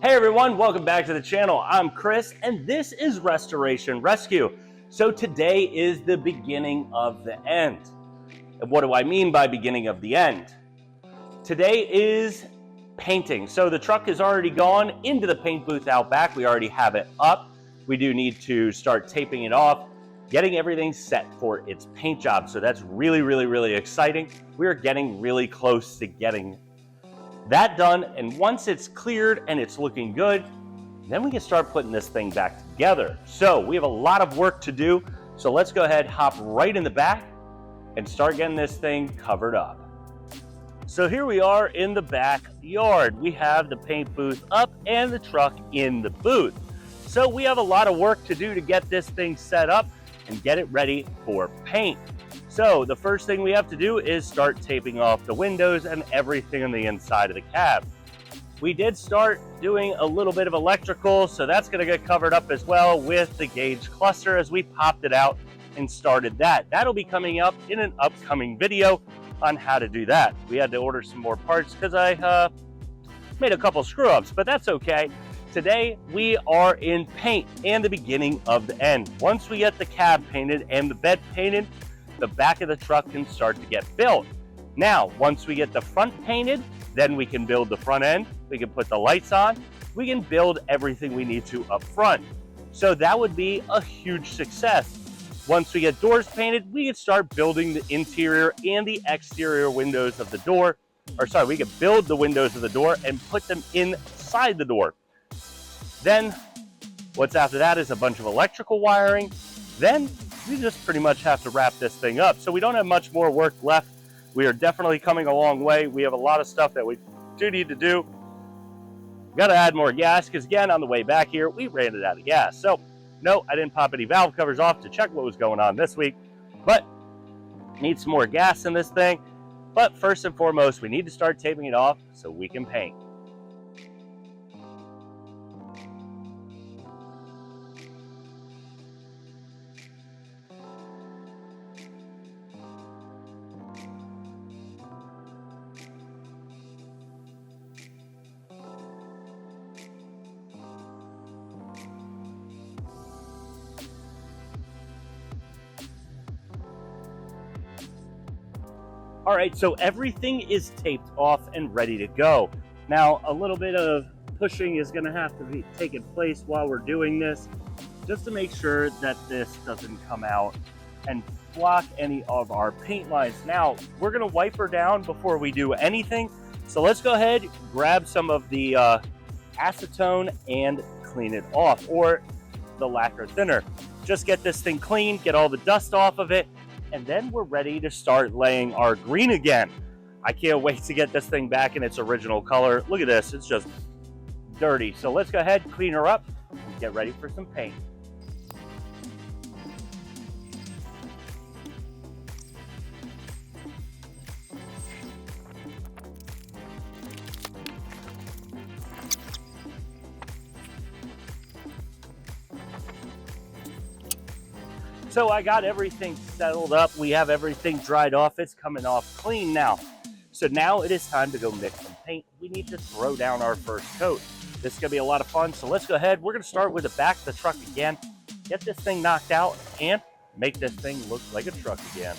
Hey everyone, welcome back to the channel. I'm Chris and this is Restoration Rescue. So today is the beginning of the end. And what do I mean by beginning of the end? Today is painting. So the truck has already gone into the paint booth out back. We already have it up. We do need to start taping it off, getting everything set for its paint job. So that's really exciting. We are getting really close to getting that done, and once it's cleared and it's looking good, then we can start putting this thing back together. So we have a lot of work to do, so let's go ahead, hop right in the back and start getting this thing covered up. So here we are in the backyard. We have the paint booth up and the truck in the booth. So we have a lot of work to do to get this thing set up and get it ready for paint. So the first thing we have to do is start taping off the windows and everything on the inside of the cab. We did start doing a little bit of electrical, so that's going to get covered up as well with the gauge cluster as we popped it out and started that. That'll be coming up in an upcoming video on how to do that. We had to order some more parts because I made a couple screw ups, but that's okay. Today we are in paint and the beginning of the end. Once we get the cab painted and the bed painted, the back of the truck can start to get built. Now, once we get the front painted, then we can build the front end, we can put the lights on, we can build everything we need to up front. So that would be a huge success. Once we get doors painted, we can start building the interior and the exterior windows of the door. Or sorry, we can build the windows of the door and put them inside the door. Then, what's after that is a bunch of electrical wiring. Then we just pretty much have to wrap this thing up. So we don't have much more work left. We are definitely coming a long way. We have a lot of stuff that we do need to do. Got to add more gas because again, on the way back here, we ran it out of gas. So no, I didn't pop any valve covers off to check what was going on this week, but need some more gas in this thing. But first and foremost, we need to start taping it off so we can paint. All right, so everything is taped off and ready to go. Now, a little bit of pushing is gonna have to be taking place while we're doing this, just to make sure that this doesn't come out and block any of our paint lines. Now, we're gonna wipe her down before we do anything. So let's go ahead, grab some of the acetone and clean it off, or the lacquer thinner. Just get this thing clean, get all the dust off of it, and then we're ready to start laying our green again. I can't wait to get this thing back in its original color. Look at this, it's just dirty. So let's go ahead, clean her up, and get ready for some paint. So I got everything settled up. We have everything dried off. It's coming off clean now. So now it is time to go mix some paint. We need to throw down our first coat. This is gonna be a lot of fun. So let's go ahead. We're gonna start with the back of the truck again, get this thing knocked out and make this thing look like a truck again.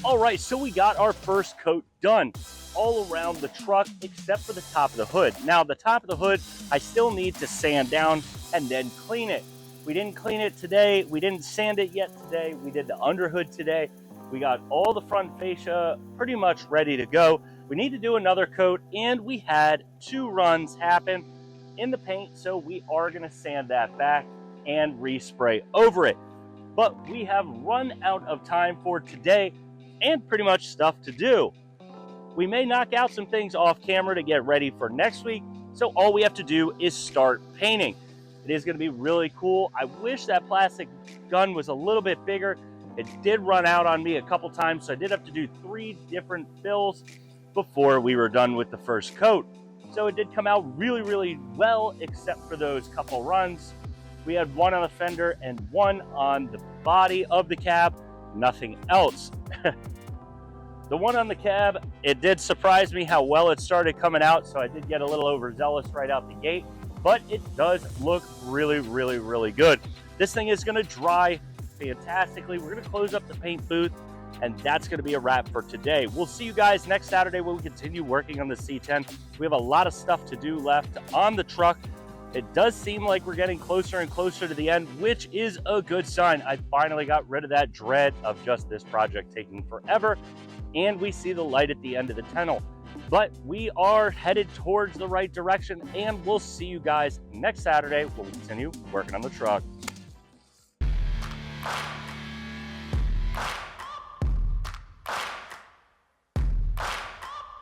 All right, so we got our first coat done all around the truck except for the top of the hood. Now the top of the hood, I still need to sand down and then clean it. We didn't clean it today. We didn't sand it yet today. We did the underhood today. We got all the front fascia pretty much ready to go. We need to do another coat, and we had 2 runs happen in the paint, so we are gonna sand that back and respray over it. But we have run out of time for today and pretty much stuff to do. We may knock out some things off camera to get ready for next week, so all we have to do is start painting. It is going to be really cool. I wish that plastic gun was a little bit bigger. It did run out on me a couple times, so I did have to do 3 different fills before we were done with the first coat. So it did come out really, really well, except for those couple runs. We had 1 on the fender and 1 on the body of the cab, nothing else. The 1 on the cab, it did surprise me how well it started coming out, so I did get a little overzealous right out the gate, but it does look really, really, really good. This thing is gonna dry fantastically. We're gonna close up the paint booth, and that's gonna be a wrap for today. We'll see you guys next Saturday when we continue working on the C10. We have a lot of stuff to do left on the truck. It does seem like we're getting closer and closer to the end, which is a good sign. I finally got rid of that dread of just this project taking forever, and we see the light at the end of the tunnel. But we are headed towards the right direction, and we'll see you guys next Saturday when we continue working on the truck.